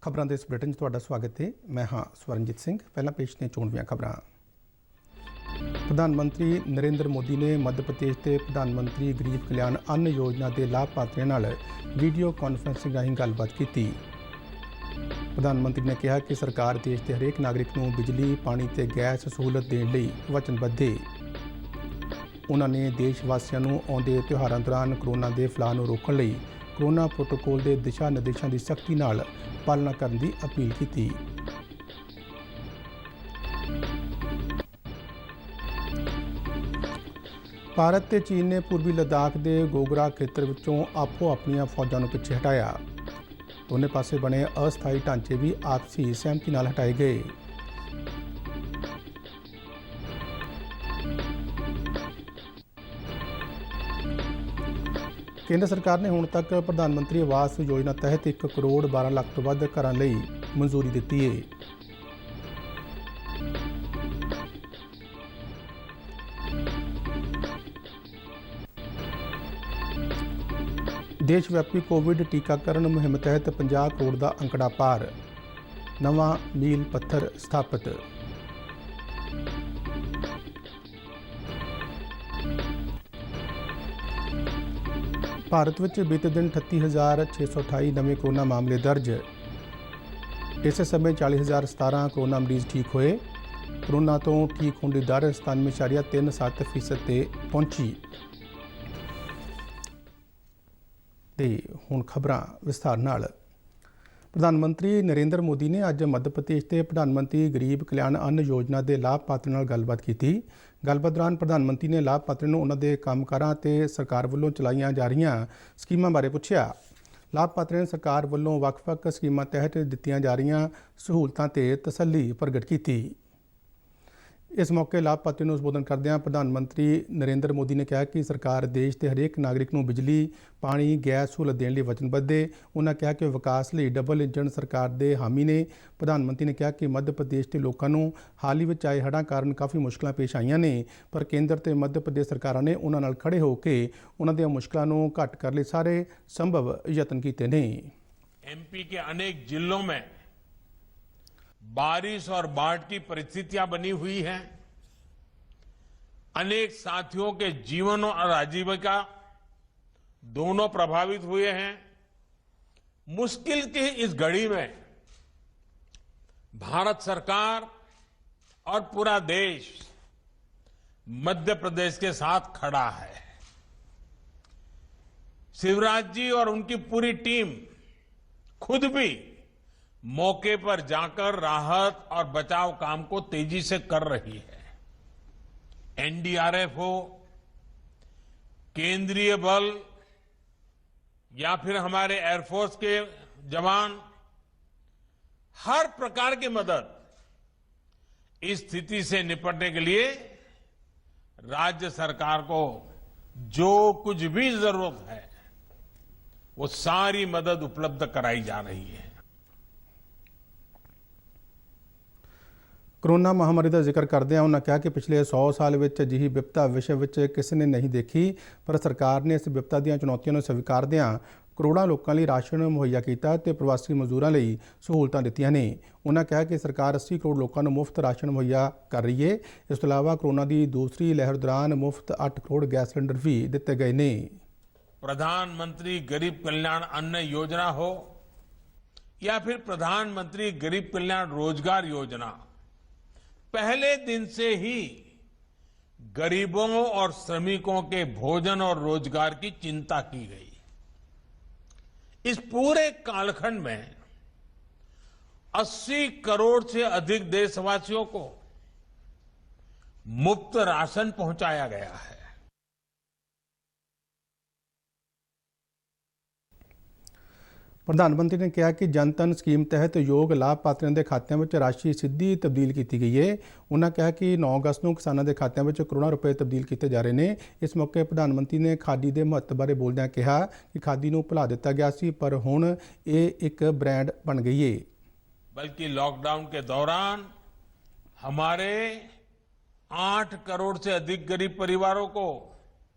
ਖਬਰਾਂ ਦੇ ਇਸ ਬੁਲੇਟਿਨ 'ਚ ਤੁਹਾਡਾ ਸਵਾਗਤ ਹੈ। ਮੈਂ ਹਾਂ ਸਵਰਨਜੀਤ ਸਿੰਘ। ਪਹਿਲਾਂ ਪੇਸ਼ ਨੇ ਚੋਣ ਦੀਆਂ ਖਬਰਾਂ। ਪ੍ਰਧਾਨ ਮੰਤਰੀ ਨਰਿੰਦਰ ਮੋਦੀ ਨੇ ਮੱਧ ਪ੍ਰਦੇਸ਼ ਦੇ ਪ੍ਰਧਾਨ ਮੰਤਰੀ ਗਰੀਬ ਕਲਿਆਣ ਅੰਨ ਯੋਜਨਾ ਦੇ ਲਾਭਪਾਤਰੀਆਂ ਨਾਲ ਵੀਡੀਓ ਕਾਨਫਰੰਸਿੰਗ ਰਾਹੀਂ ਗੱਲਬਾਤ ਕੀਤੀ। ਪ੍ਰਧਾਨ ਮੰਤਰੀ ਨੇ ਕਿਹਾ ਕਿ ਸਰਕਾਰ ਦੇਸ਼ ਦੇ ਹਰੇਕ ਨਾਗਰਿਕ ਨੂੰ ਬਿਜਲੀ, ਪਾਣੀ ਤੇ ਗੈਸ ਸਹੂਲਤ ਦੇਣ ਲਈ ਵਚਨਬੱਧ ਹੈ। ਉਹਨਾਂ ਨੇ ਦੇਸ਼ ਵਾਸੀਆਂ ਨੂੰ ਆਉਂਦੇ ਤਿਉਹਾਰਾਂ ਦੌਰਾਨ ਕੋਰੋਨਾ ਦੇ ਫੈਲਾਅ ਨੂੰ ਰੋਕਣ ਲਈ ਕੋਰੋਨਾ ਪ੍ਰੋਟੋਕੋਲ ਦੇ ਦਿਸ਼ਾ ਨਿਰਦੇਸ਼ਾਂ ਦੀ ਸਖਤੀ ਨਾਲ ਪਾਲਣਾ ਕਰਨ ਦੀ ਅਪੀਲ ਕੀਤੀ। ਭਾਰਤ ਤੇ ਚੀਨ ਨੇ ਪੂਰਬੀ ਲੱਦਾਖ ਦੇ ਗੋਗਰਾ ਖੇਤਰ ਵਿੱਚੋਂ ਆਪੋ ਆਪਣੀਆਂ ਫੌਜਾਂ ਨੂੰ ਪਿੱਛੇ ਹਟਾਇਆ। ਦੋਨੇ ਪਾਸੇ ਬਣੇ ਅਸਥਾਈ ਢਾਂਚੇ ਵੀ ਆਪਸੀ ਸਹਿਮਤੀ ਨਾਲ ਹਟਾਏ ਗਏ। ਕੇਂਦਰ ਸਰਕਾਰ ਨੇ ਹੁਣ ਤੱਕ ਪ੍ਰਧਾਨ ਮੰਤਰੀ ਆਵਾਸ ਯੋਜਨਾ ਤਹਿਤ 1 ਕਰੋੜ 12 ਲੱਖ ਤੋਂ ਵੱਧ ਘਰਾਂ ਲਈ ਮਨਜ਼ੂਰੀ ਦਿੱਤੀ ਹੈ। ਦੇਸ਼ ਵਿਆਪੀ ਕੋਵਿਡ ਟੀਕਾਕਰਨ ਮੁਹਿੰਮ ਤਹਿਤ 50 ਕਰੋੜ ਦਾ ਅੰਕੜਾ ਪਾਰ, ਨਵਾਂ ਮੀਲ ਪੱਥਰ ਸਥਾਪਿਤ। ਭਾਰਤ ਵਿੱਚ ਬੀਤੇ ਦਿਨ 38,628 ਨਵੇਂ ਕੋਰੋਨਾ ਮਾਮਲੇ ਦਰਜ। ਇਸੇ ਸਮੇਂ 40,017 ਕੋਰੋਨਾ ਮਰੀਜ਼ ਠੀਕ ਹੋਏ। ਕੋਰੋਨਾ ਤੋਂ ਠੀਕ ਹੋਣ ਦੀ ਦਰ 97.37% ਤੇ ਪਹੁੰਚੀ। ਤੇ ਹੁਣ ਖਬਰਾਂ ਵਿਸਥਾਰ ਨਾਲ। ਪ੍ਰਧਾਨ ਮੰਤਰੀ ਨਰਿੰਦਰ ਮੋਦੀ ਨੇ ਅੱਜ ਮੱਧ ਪ੍ਰਦੇਸ਼ ਦੇ ਪ੍ਰਧਾਨ ਮੰਤਰੀ ਗਰੀਬ ਕਲਿਆਣ ਅੰਨ ਯੋਜਨਾ ਦੇ ਲਾਭਪਾਤਰੀਆਂ ਨਾਲ ਗੱਲਬਾਤ ਕੀਤੀ। ਗੱਲਬਾਤ ਦੌਰਾਨ ਪ੍ਰਧਾਨ ਮੰਤਰੀ ਨੇ ਲਾਭਪਾਤਰੀਆਂ ਨੂੰ ਉਹਨਾਂ ਦੇ ਕੰਮਕਾਰਾਂ ਤੇ ਸਰਕਾਰ ਵੱਲੋਂ ਚਲਾਈਆਂ ਜਾ ਰਹੀਆਂ ਸਕੀਮਾਂ ਬਾਰੇ ਪੁੱਛਿਆ। ਲਾਭਪਾਤਰੀਆਂ ਨੇ ਸਰਕਾਰ ਵੱਲੋਂ ਵੱਖ-ਵੱਖ ਸਕੀਮਾਂ ਤਹਿਤ ਦਿੱਤੀਆਂ ਜਾ ਰਹੀਆਂ ਸਹੂਲਤਾਂ ਤੇ ਤਸੱਲੀ ਪ੍ਰਗਟ ਕੀਤੀ। ਇਸ ਮੌਕੇ ਲਾਭਪਾਤਰੀ ਨੂੰ ਸੰਬੋਧਨ ਕਰਦਿਆਂ ਪ੍ਰਧਾਨ ਮੰਤਰੀ ਨਰਿੰਦਰ ਮੋਦੀ ਨੇ ਕਿਹਾ ਕਿ ਸਰਕਾਰ ਦੇਸ਼ ਦੇ ਹਰੇਕ ਨਾਗਰਿਕ ਨੂੰ ਬਿਜਲੀ, ਪਾਣੀ, ਗੈਸ ਸਹੂਲਤ ਦੇਣ ਲਈ ਵਚਨਬੱਧ ਹੈ। ਉਹਨਾਂ ਕਿਹਾ ਕਿ ਵਿਕਾਸ ਲਈ ਡਬਲ ਇੰਜਨ ਸਰਕਾਰ ਦੇ ਹਾਮੀ ਨੇ। ਪ੍ਰਧਾਨ ਮੰਤਰੀ ਨੇ ਕਿਹਾ ਕਿ ਮੱਧ ਪ੍ਰਦੇਸ਼ ਦੇ ਲੋਕਾਂ ਨੂੰ ਹਾਲ ਹੀ ਵਿੱਚ ਆਏ ਹੜ੍ਹਾਂ ਕਾਰਨ ਕਾਫੀ ਮੁਸ਼ਕਲਾਂ ਪੇਸ਼ ਆਈਆਂ ਨੇ, ਪਰ ਕੇਂਦਰ ਤੇ ਮੱਧ ਪ੍ਰਦੇਸ਼ ਸਰਕਾਰਾਂ ਨੇ ਉਹਨਾਂ ਨਾਲ ਖੜੇ ਹੋ ਕੇ ਉਹਨਾਂ ਦੀਆਂ ਮੁਸ਼ਕਲਾਂ ਨੂੰ ਘੱਟ ਕਰਨ ਲਈ ਸਾਰੇ ਸੰਭਵ ਯਤਨ ਕੀਤੇ ਨੇ। एमपी के अनेक जिलों में बारिश और बाढ़ की परिस्थितियां बनी हुई हैं। अनेक साथियों के जीवन और आजीविका दोनों प्रभावित हुए हैं। मुश्किल की इस घड़ी में भारत सरकार और पूरा देश मध्य प्रदेश के साथ खड़ा है। शिवराज जी और उनकी पूरी टीम खुद भी मौके पर जाकर राहत और बचाव काम को तेजी से कर रही है। एनडीआरएफ हो, केंद्रीय बल या फिर हमारे एयरफोर्स के जवान, हर प्रकार की मदद इस स्थिति से निपटने के लिए राज्य सरकार को जो कुछ भी जरूरत है वो सारी मदद उपलब्ध कराई जा रही है। ਕੋਰੋਨਾ ਮਹਾਮਾਰੀ ਦਾ ਜ਼ਿਕਰ ਕਰਦਿਆਂ ਉਹਨਾਂ ਕਿਹਾ ਕਿ ਪਿਛਲੇ 100 ਸਾਲ ਵਿੱਚ ਅਜਿਹੀ ਵਿਪਤਾ ਵਿਸ਼ਵ ਵਿੱਚ ਕਿਸੇ ਨੇ ਨਹੀਂ ਦੇਖੀ, ਪਰ ਸਰਕਾਰ ਨੇ ਇਸ ਵਿਪਤਾ ਦੀਆਂ ਚੁਣੌਤੀਆਂ ਨੂੰ ਸਵੀਕਾਰਦਿਆਂ ਕਰੋੜਾਂ ਲੋਕਾਂ ਲਈ ਰਾਸ਼ਨ ਮੁਹੱਈਆ ਕੀਤਾ ਤੇ ਪ੍ਰਵਾਸੀ ਮਜ਼ਦੂਰਾਂ ਲਈ ਸਹੂਲਤਾਂ ਦਿੱਤੀਆਂ ਨੇ। ਉਹਨਾਂ ਕਿਹਾ ਕਿ ਸਰਕਾਰ 80 ਕਰੋੜ ਲੋਕਾਂ ਨੂੰ ਮੁਫਤ ਰਾਸ਼ਨ ਮੁਹੱਈਆ ਕਰ ਰਹੀ ਹੈ। ਇਸ ਤੋਂ ਇਲਾਵਾ ਕੋਰੋਨਾ ਦੀ ਦੂਸਰੀ ਲਹਿਰ ਦੌਰਾਨ ਮੁਫਤ 8 ਕਰੋੜ ਗੈਸ ਸਿਲੰਡਰ ਵੀ ਦਿੱਤੇ ਗਏ ਨੇ। प्रधानमंत्री गरीब कल्याण अन्न योजना हो या फिर प्रधानमंत्री गरीब कल्याण रोजगार योजना, पहले दिन से ही गरीबों और श्रमिकों के भोजन और रोजगार की चिंता की गई। इस पूरे कालखंड में 80 करोड़ से अधिक देशवासियों को मुफ्त राशन पहुंचाया गया है। ਪ੍ਰਧਾਨ ਮੰਤਰੀ ਨੇ ਕਿਹਾ ਕਿ ਜਨਧਨ ਸਕੀਮ ਤਹਿਤ ਯੋਗ ਲਾਭਪਾਤਰੀਆਂ ਦੇ ਖਾਤਿਆਂ ਵਿੱਚ ਰਾਸ਼ੀ ਸਿੱਧੀ ਤਬਦੀਲ ਕੀਤੀ ਗਈ ਹੈ। ਉਹਨਾਂ ਕਿਹਾ ਕਿ 9 ਅਗਸਤ ਨੂੰ ਕਿਸਾਨਾਂ ਦੇ ਖਾਤਿਆਂ ਵਿੱਚ ਕਰੋੜਾਂ ਰੁਪਏ ਤਬਦੀਲ ਕੀਤੇ ਜਾ ਰਹੇ ਨੇ। ਇਸ ਮੌਕੇ ਪ੍ਰਧਾਨ ਮੰਤਰੀ ਨੇ ਖਾਦੀ ਦੇ ਮਹੱਤਵ ਬਾਰੇ ਬੋਲਦਿਆਂ ਕਿਹਾ ਕਿ ਖਾਦੀ ਨੂੰ ਭੁਲਾ ਦਿੱਤਾ ਗਿਆ ਸੀ, ਪਰ ਹੁਣ ਇਹ ਇੱਕ ਬ੍ਰਾਂਡ ਬਣ ਗਈ ਹੈ। बल्कि लॉकडाउन के दौरान हमारे 8 करोड़ से अधिक गरीब परिवारों को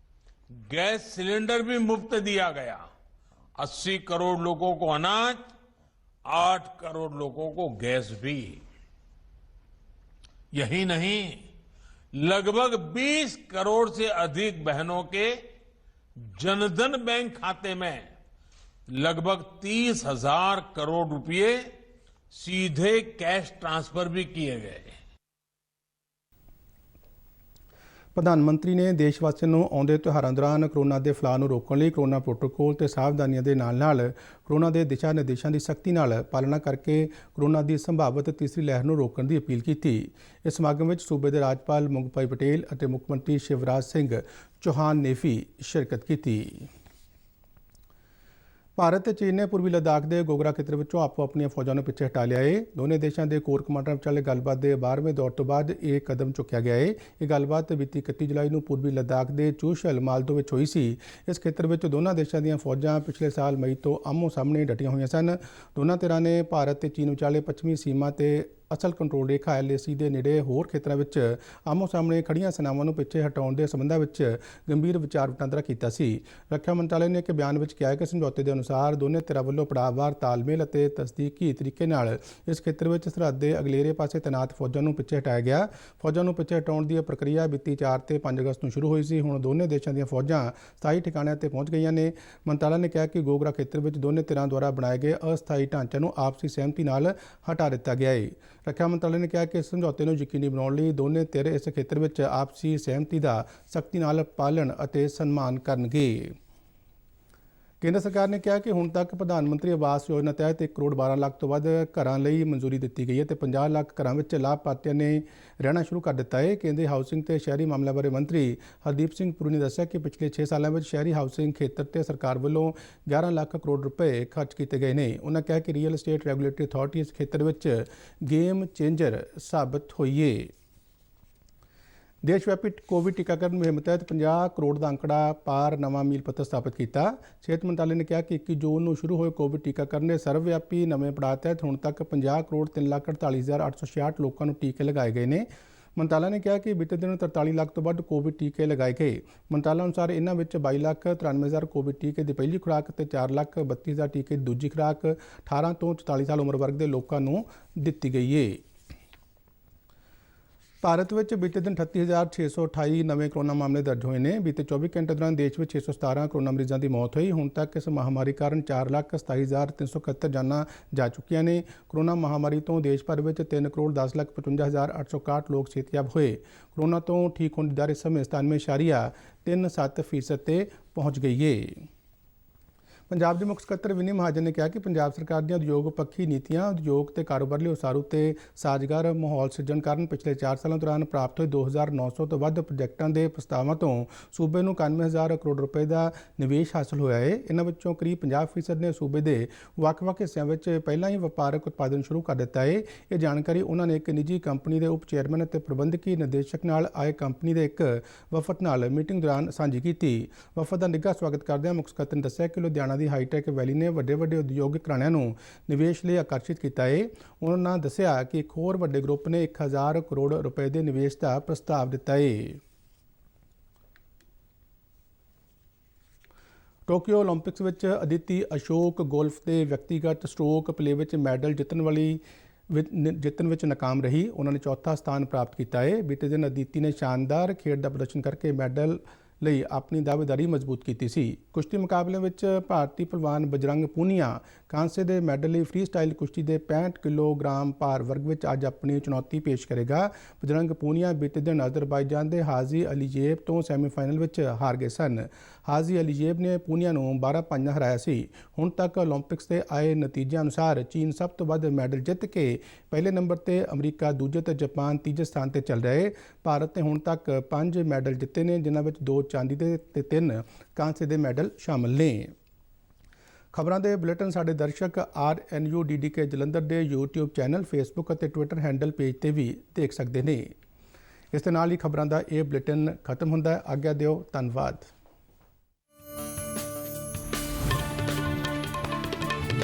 गैस सिलेंडर भी मुफ्त दिया गया। 80 करोड़ लोगों को अनाज 8 करोड़ लोगों को गैस भी। यही नहीं, लगभग 20 करोड़ से अधिक बहनों के जनधन बैंक खाते में लगभग 30,000 करोड़ रुपए सीधे कैश ट्रांसफर भी किए गए। ਪ੍ਰਧਾਨ ਮੰਤਰੀ ਨੇ ਦੇਸ਼ ਵਾਸੀਆਂ ਨੂੰ ਆਉਂਦੇ ਤਿਉਹਾਰਾਂ ਦੌਰਾਨ ਕਰੋਨਾ ਦੇ ਫੈਲਾਅ ਨੂੰ ਰੋਕਣ ਲਈ ਕਰੋਨਾ ਪ੍ਰੋਟੋਕੋਲ ਤੇ ਸਾਵਧਾਨੀਆਂ ਦੇ ਨਾਲ ਕਰੋਨਾ ਦੇ ਦਿਸ਼ਾ ਨਿਰਦੇਸ਼ਾਂ ਦੀ ਸਖਤੀ ਨਾਲ ਪਾਲਣਾ ਕਰਕੇ ਕਰੋਨਾ ਦੀ ਸੰਭਾਵਿਤ ਤੀਸਰੀ ਲਹਿਰ ਨੂੰ ਰੋਕਣ ਦੀ ਅਪੀਲ ਕੀਤੀ। ਇਸ ਸਮਾਗਮ ਵਿੱਚ ਸੂਬੇ ਦੇ ਰਾਜਪਾਲ ਮੰਗੂ ਭਾਈ ਪਟੇਲ ਅਤੇ ਮੁੱਖ ਮੰਤਰੀ ਸ਼ਿਵਰਾਜ ਸਿੰਘ ਚੌਹਾਨ ਨੇ ਵੀ ਸ਼ਿਰਕਤ ਕੀਤੀ। ਭਾਰਤ ਤੇ ਚੀਨ ਨੇ ਪੂਰਬੀ ਲੱਦਾਖ ਦੇ ਗੋਗਰਾ ਖੇਤਰ ਵਿੱਚੋਂ ਆਪੋ ਆਪਣੀਆਂ ਫੌਜਾਂ ਨੂੰ ਪਿੱਛੇ ਹਟਾ ਲਿਆ ਏ। ਦੋਨੇ ਦੇਸ਼ਾਂ ਦੇ ਕੋਰ ਕਮਾਂਡਰਾਂ ਵਿਚਾਲੇ ਗੱਲਬਾਤ ਦੇ 12ਵੇਂ ਦੌਰ ਤੋਂ ਬਾਅਦ ਇਹ ਕਦਮ ਚੁੱਕਿਆ ਗਿਆ ਏ। ਇਹ ਗੱਲਬਾਤ ਬੀਤੀ 31 ਜੁਲਾਈ ਨੂੰ ਪੂਰਬੀ ਲੱਦਾਖ ਦੇ ਚੂਸ਼ਲ ਮਾਲਦੋ ਵਿੱਚ ਹੋਈ ਸੀ। ਇਸ ਖੇਤਰ ਵਿੱਚ ਦੋਨਾਂ ਦੇਸ਼ਾਂ ਦੀਆਂ ਫੌਜਾਂ ਪਿਛਲੇ ਸਾਲ ਮਈ ਤੋਂ ਆਮੋ ਸਾਹਮਣੇ ਡਟੀਆਂ ਹੋਈਆਂ ਸਨ। ਦੋਨਾਂ ਧਿਰਾਂ ਨੇ ਭਾਰਤ ਤੇ ਚੀਨ ਵਿਚਾਲੇ ਪੱਛਮੀ ਸੀਮਾ ਤੇ ਅਸਲ ਕੰਟਰੋਲ ਰੇਖਾ LAC ਦੇ ਨੇੜੇ ਹੋਰ ਖੇਤਰਾਂ ਵਿੱਚ ਆਮੋ ਸਾਹਮਣੇ ਖੜੀਆਂ ਸੈਨਾਵਾਂ ਨੂੰ ਪਿੱਛੇ ਹਟਾਉਣ ਦੇ ਸੰਬੰਧਾਂ ਵਿੱਚ ਗੰਭੀਰ ਵਿਚਾਰ ਵਟਾਂਦਰਾ ਕੀਤਾ ਸੀ। ਰੱਖਿਆ ਮੰਤਰਾਲੇ ਨੇ ਇੱਕ ਬਿਆਨ ਵਿੱਚ ਕਿਹਾ ਕਿ ਸਮਝੌਤੇ ਦੇ ਅਨੁਸਾਰ ਦੋਨੇ ਧਿਰਾਂ ਵੱਲੋਂ ਪੜਾਅਵਾਰ ਤਾਲਮੇਲ ਅਤੇ ਤਸਦੀਕੀ ਤਰੀਕੇ ਨਾਲ ਇਸ ਖੇਤਰ ਵਿੱਚ ਸਰਹੱਦ ਦੇ ਅਗਲੇਰੇ ਪਾਸੇ ਤੈਨਾਤ ਫੌਜਾਂ ਨੂੰ ਪਿੱਛੇ ਹਟਾਇਆ ਗਿਆ। ਫੌਜਾਂ ਨੂੰ ਪਿੱਛੇ ਹਟਾਉਣ ਦੀ ਪ੍ਰਕਿਰਿਆ ਬੀਤੀ 4 ਤੇ 5 ਅਗਸਤ ਨੂੰ ਸ਼ੁਰੂ ਹੋਈ ਸੀ। ਹੁਣ ਦੋਨੇ ਦੇਸ਼ਾਂ ਦੀਆਂ ਫੌਜਾਂ ਸਥਾਈ ਠਿਕਾਣਿਆਂ ਤੇ ਪਹੁੰਚ ਗਈਆਂ ਨੇ। ਮੰਤਰਾਲੇ ਨੇ ਕਿਹਾ ਕਿ ਗੋਗਰਾ ਖੇਤਰ ਵਿੱਚ ਦੋਨੇ ਧਿਰਾਂ ਦੁਆਰਾ ਬਣਾਏ ਗਏ ਅਸਥਾਈ ਢਾਂਚਿਆਂ ਨੂੰ ਆਪਸੀ ਸਹਿਮਤੀ ਨਾਲ ਹਟਾ ਦਿੱਤਾ ਗਿਆ ਹੈ। ਰੱਖਿਆ ਮੰਤਰਾਲੇ ਨੇ ਕਿਹਾ ਕਿ ਇਸ ਸਮਝੌਤੇ ਨੂੰ ਯਕੀਨੀ ਬਣਾਉਣ ਲਈ ਦੋਨੇ ਧਿਰ ਇਸ ਖੇਤਰ ਵਿੱਚ ਆਪਸੀ ਸਹਿਮਤੀ ਦਾ ਸਖਤੀ ਨਾਲ ਪਾਲਣ ਅਤੇ ਸਨਮਾਨ ਕਰਨਗੇ। ਕੇਂਦਰ ਸਰਕਾਰ ਨੇ ਕਿਹਾ ਕਿ ਹੁਣ ਤੱਕ ਪ੍ਰਧਾਨ ਮੰਤਰੀ ਆਵਾਸ ਯੋਜਨਾ ਤਹਿਤ 1 ਕਰੋੜ 12 ਲੱਖ ਤੋਂ ਵੱਧ ਘਰਾਂ ਲਈ ਮਨਜ਼ੂਰੀ ਦਿੱਤੀ ਗਈ ਹੈ ਤੇ 50 ਲੱਖ ਘਰਾਂ ਵਿੱਚ ਲਾਭਪਾਤਰੀਆਂ ਨੇ ਰਹਿਣਾ ਸ਼ੁਰੂ ਕਰ ਦਿੱਤਾ ਹੈ। ਕੇਂਦਰੀ ਹਾਊਸਿੰਗ ਤੇ ਸ਼ਹਿਰੀ ਮਾਮਲਿਆਂ ਬਾਰੇ ਮੰਤਰੀ ਹਰਦੀਪ ਸਿੰਘ ਪੁਰੀ ਨੇ ਦੱਸਿਆ ਕਿ ਪਿਛਲੇ 6 ਸਾਲਾਂ ਵਿੱਚ ਸ਼ਹਿਰੀ ਹਾਊਸਿੰਗ ਖੇਤਰ ਤੇ ਸਰਕਾਰ ਵੱਲੋਂ 11 ਲੱਖ ਕਰੋੜ ਰੁਪਏ ਖਰਚ ਕੀਤੇ ਗਏ ਨੇ। ਉਹਨਾਂ ਕਿਹਾ ਕਿ ਰੀਅਲ estate ਰੈਗੂਲੇਟਰੀ ਅਥਾਰਟੀ ਇਸ ਖੇਤਰ ਵਿੱਚ ਗੇਮ ਚੇਂਜਰ ਸਾਬਤ ਹੋਈ ਹੈ। ਦੇਸ਼ ਵਿਆਪੀ ਕੋਵਿਡ ਟੀਕਾਕਰਨ ਮੁਹਿੰਮ ਤਹਿਤ 50 ਕਰੋੜ ਦਾ ਅੰਕੜਾ ਪਾਰ ਨਵਾਂ ਮੀਲ ਪੱਥਰ ਸਥਾਪਿਤ ਕੀਤਾ। ਸਿਹਤ ਮੰਤਰਾਲੇ ਨੇ ਕਿਹਾ ਕਿ 21 ਜੂਨ ਨੂੰ ਸ਼ੁਰੂ ਹੋਏ ਕੋਵਿਡ ਟੀਕਾਕਰਨ ਦੇ ਸਰਵ ਵਿਆਪੀ ਨਵੇਂ ਪੜਾਅ ਤਹਿਤ ਹੁਣ ਤੱਕ 50 ਕਰੋੜ 3,48,866 ਲੋਕਾਂ ਨੂੰ ਟੀਕੇ ਲਗਾਏ ਗਏ ਨੇ। ਮੰਤਰਾਲਾ ਨੇ ਕਿਹਾ ਕਿ ਬੀਤੇ ਦਿਨ 43 ਲੱਖ ਤੋਂ ਵੱਧ ਕੋਵਿਡ ਟੀਕੇ ਲਗਾਏ ਗਏ। ਮੰਤਰਾਲਾ ਅਨੁਸਾਰ ਇਹਨਾਂ ਵਿੱਚ 22,93,000 ਕੋਵਿਡ ਟੀਕੇ ਦੀ ਪਹਿਲੀ ਖੁਰਾਕ ਅਤੇ 4,32,000 ਟੀਕੇ ਦੀ ਦੂਜੀ ਖੁਰਾਕ 18 ਤੋਂ 44 ਸਾਲ ਉਮਰ ਵਰਗ ਦੇ ਲੋਕਾਂ ਨੂੰ ਦਿੱਤੀ ਗਈ ਹੈ। ਭਾਰਤ ਵਿੱਚ ਬੀਤੇ ਦਿਨ 38,628 ਨਵੇਂ ਕਰੋਨਾ ਮਾਮਲੇ ਦਰਜ ਹੋਏ ਨੇ। ਬੀਤੇ 24 ਘੰਟੇ ਦੌਰਾਨ ਦੇਸ਼ ਵਿੱਚ 617 ਕਰੋਨਾ ਮਰੀਜ਼ਾਂ ਦੀ ਮੌਤ ਹੋਈ। ਹੁਣ ਤੱਕ ਇਸ ਮਹਾਮਾਰੀ ਕਾਰਨ 4,27,371 ਜਾਨਾਂ ਜਾ ਚੁੱਕੀਆਂ ਨੇ। ਕਰੋਨਾ ਮਹਾਮਾਰੀ ਤੋਂ ਦੇਸ਼ ਭਰ ਵਿੱਚ 3 ਕਰੋੜ 10,55,861 ਲੋਕ ਸਿਹਤਯਾਬ ਹੋਏ। ਕਰੋਨਾ ਤੋਂ ਠੀਕ ਹੋਣ ਦੀ ਦਰ ਇਸ ਸਮੇਂ 97.37% ਤੇ ਪਹੁੰਚ ਗਈ ਹੈ। ਪੰਜਾਬ ਦੇ ਮੁੱਖ ਸਕੱਤਰ ਵਿਨੀ ਮਹਾਜਨ ਨੇ ਕਿਹਾ ਕਿ ਪੰਜਾਬ ਸਰਕਾਰ ਦੀਆਂ ਉਦਯੋਗ ਪੱਖੀ ਨੀਤੀਆਂ ਉਦਯੋਗ ਤੇ ਕਾਰੋਬਾਰ ਲਈ ਉਸਾਰੂ ਤੇ ਸਾਜ਼ਗਾਰ ਮਾਹੌਲ ਸਿਰਜਣ ਕਾਰਨ ਪਿਛਲੇ 4 ਸਾਲਾਂ ਦੌਰਾਨ ਪ੍ਰਾਪਤ ਹੋਏ 2,900 ਤੋਂ ਵੱਧ ਪ੍ਰੋਜੈਕਟਾਂ ਦੇ ਪ੍ਰਸਤਾਵਾਂ ਤੋਂ ਸੂਬੇ ਨੂੰ 91,000 ਕਰੋੜ ਰੁਪਏ ਦਾ ਨਿਵੇਸ਼ ਹਾਸਲ ਹੋਇਆ ਹੈ। ਇਹਨਾਂ ਵਿੱਚੋਂ ਕਰੀਬ 50% ਨੇ ਸੂਬੇ ਦੇ ਵੱਖ-ਵੱਖ ਹਿੱਸਿਆਂ ਵਿੱਚ ਪਹਿਲਾਂ ਹੀ ਵਪਾਰਕ ਉਤਪਾਦਨ ਸ਼ੁਰੂ ਕਰ ਦਿੱਤਾ ਹੈ। ਇਹ ਜਾਣਕਾਰੀ ਉਹਨਾਂ ਨੇ ਇੱਕ ਨਿੱਜੀ ਕੰਪਨੀ ਦੇ ਉਪ ਚੇਅਰਮੈਨ ਅਤੇ ਪ੍ਰਬੰਧਕੀ ਨਿਰਦੇਸ਼ਕ ਨਾਲ ਆਏ ਕੰਪਨੀ ਦੇ ਇੱਕ ਵਫਦ ਨਾਲ ਮੀਟਿੰਗ ਦੌਰਾਨ ਸਾਂਝੀ ਕੀਤੀ। ਵਫਦ ਦਾ ਨਿੱਘਾ ਸਵਾਗਤ ਕਰਦਿਆਂ ਮੁੱਖ ਸਕੱਤਰ ਨੇ ਦੱਸਿਆ ਕਿ ਲੁਧਿਆਣਾ ਦੀ ਹਾਈਟੈਕ ਵੈਲੀ ਨੇ ਵੱਡੇ ਉਦਯੋਗਿਕ ਘਰਾਣਿਆਂ ਨੂੰ ਨਿਵੇਸ਼ ਲਈ ਆਕਰਸ਼ਿਤ ਕੀਤਾ ਹੈ। ਉਹਨਾਂ ਦੱਸਿਆ ਕਿ ਇੱਕ ਹੋਰ ਵੱਡੇ ਗਰੁੱਪ ਨੇ 1,000 ਕਰੋੜ ਰੁਪਏ ਦੇ ਨਿਵੇਸ਼ ਦਾ ਪ੍ਰਸਤਾਵ ਦਿੱਤਾ ਹੈ। ਟੋਕੀਓ ਓਲੰਪਿਕਸ ਵਿੱਚ ਅਦਿਤੀ ਅਸ਼ੋਕ ਗੋਲਫ ਦੇ ਵਿਅਕਤੀਗਤ ਸਟ੍ਰੋਕ ਪਲੇ ਵਿੱਚ ਮੈਡਲ ਜਿੱਤਣ ਵਿੱਚ ਨਾਕਾਮ ਰਹੀ। ਉਹਨਾਂ ਨੇ ਚੌਥਾ ਸਥਾਨ ਪ੍ਰਾਪਤ ਕੀਤਾ ਹੈ। ਬੀਤੇ ਦਿਨ ਅਦਿਤੀ ਨੇ ਸ਼ਾਨਦਾਰ ਖੇਡ ਦਾ ਪ੍ਰਦਰਸ਼ਨ ਕਰਕੇ ਮੈਡਲ ਲਈ ਆਪਣੀ ਦਾਅਵੇਦਾਰੀ ਮਜ਼ਬੂਤ ਕੀਤੀ ਸੀ। ਕੁਸ਼ਤੀ ਮੁਕਾਬਲੇ ਵਿੱਚ ਭਾਰਤੀ ਪਹਿਲਵਾਨ ਬਜਰੰਗ ਪੂਨੀਆ ਕਾਂਸੇ ਦੇ ਮੈਡਲ ਲਈ ਫ੍ਰੀ ਸਟਾਈਲ ਕੁਸ਼ਤੀ ਦੇ 65 ਕਿਲੋਗ੍ਰਾਮ ਭਾਰ ਵਰਗ ਵਿੱਚ ਅੱਜ ਆਪਣੀ ਚੁਣੌਤੀ ਪੇਸ਼ ਕਰੇਗਾ। ਬਜਰੰਗ ਪੂਨੀਆ ਬੀਤੇ ਦਿਨ ਅਜ਼ਰਬਾਈਜਾਨ ਦੇ ਹਾਜ਼ੀ ਅਲੀਯੇਵ ਤੋਂ ਸੈਮੀਫਾਈਨਲ ਵਿੱਚ ਹਾਰ ਗਏ ਸਨ। ਹਾਜ਼ੀ ਅਲੀਯੇਵ ਨੇ ਪੂਨੀਆ ਨੂੰ 12-5 ਨਾਲ ਹਰਾਇਆ ਸੀ। ਹੁਣ ਤੱਕ ਓਲੰਪਿਕਸ ਦੇ ਆਏ ਨਤੀਜਿਆਂ ਅਨੁਸਾਰ ਚੀਨ ਸਭ ਤੋਂ ਵੱਧ ਮੈਡਲ ਜਿੱਤ ਕੇ ਪਹਿਲੇ ਨੰਬਰ ਤੇ, ਅਮਰੀਕਾ ਦੂਜੇ ਤੇ ਜਾਪਾਨ ਤੀਜੇ ਸਥਾਨ ਤੇ ਚੱਲ ਰਿਹਾ ਹੈ। ਭਾਰਤ ਨੇ ਹੁਣ ਤੱਕ 5 ਮੈਡਲ ਜਿੱਤੇ ਨੇ, ਜਿਨ੍ਹਾਂ ਵਿੱਚ 2 ਚਾਂਦੀ ਦੇ ਤੇ 3 ਕਾਂਸੇ ਦੇ ਮੈਡਲ ਸ਼ਾਮਲ ਨੇ। ਖਬਰਾਂ ਦੇ ਬੁਲੇਟਿਨ ਸਾਡੇ ਦਰਸ਼ਕ RNUDDK ਜਲੰਧਰ ਦੇ YouTube ਚੈਨਲ, ਫੇਸਬੁੱਕ ਅਤੇ ਟਵਿੱਟਰ ਹੈਂਡਲ ਪੇਜ ਤੇ ਵੀ ਦੇਖ ਸਕਦੇ ਨੇ। ਇਸ ਦੇ ਨਾਲ ਹੀ ਖਬਰਾਂ ਦਾ ਇਹ ਬੁਲੇਟਿਨ ਖਤਮ ਹੁੰਦਾ ਹੈ। ਆਗਿਆ ਦਿਓ। ਧੰਨਵਾਦ।